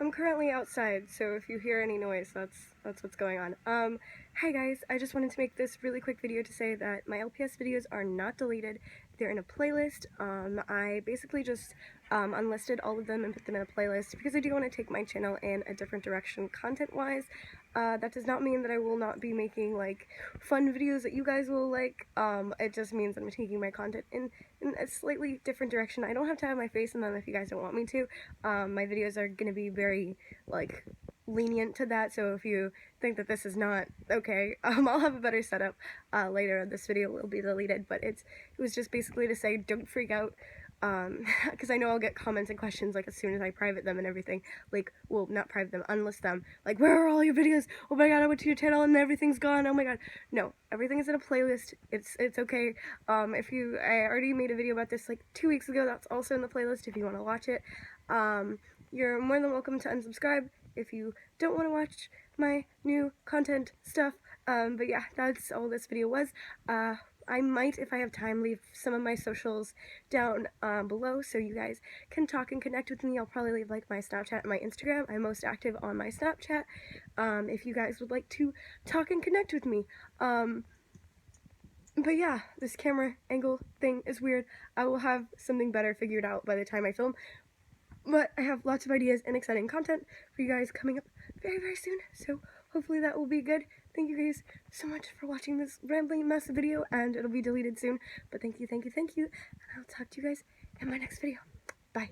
I'm currently outside, so if you hear any noise, that's what's going on. Hi guys, I just wanted to make this really quick video to say that my LPS videos are not deleted. They're in a playlist. I basically just unlisted all of them and put them in a playlist because I do want to take my channel in a different direction content-wise. That does not mean that I will not be making like fun videos that you guys will like. It just means I'm taking my content in a slightly different direction. I don't have to have my face in them if you guys don't want me to. My videos are gonna be very like lenient to that, so if you think that this is not okay, I'll have a better setup later. This video will be deleted, but it was just basically to say don't freak out, because I know I'll get comments and questions like as soon as I private them and everything, like, well, not private them, unlist them, like, where are all your videos? Oh my god, I went to your channel and everything's gone, oh my god. No, everything is in a playlist. It's okay. I already made a video about this like 2 weeks ago. That's also in the playlist if you want to watch it. You're more than welcome to unsubscribe if you don't want to watch my new content stuff. But yeah, that's all this video was. I might, if I have time, leave some of my socials down below so you guys can talk and connect with me. I'll probably leave like my Snapchat and my Instagram. I'm most active on my Snapchat if you guys would like to talk and connect with me. But yeah, this camera angle thing is weird. I will have something better figured out by the time I film. But I have lots of ideas and exciting content for you guys coming up very, very soon. So hopefully that will be good. Thank you guys so much for watching this rambling mess video, and it'll be deleted soon. But thank you, and I'll talk to you guys in my next video. Bye.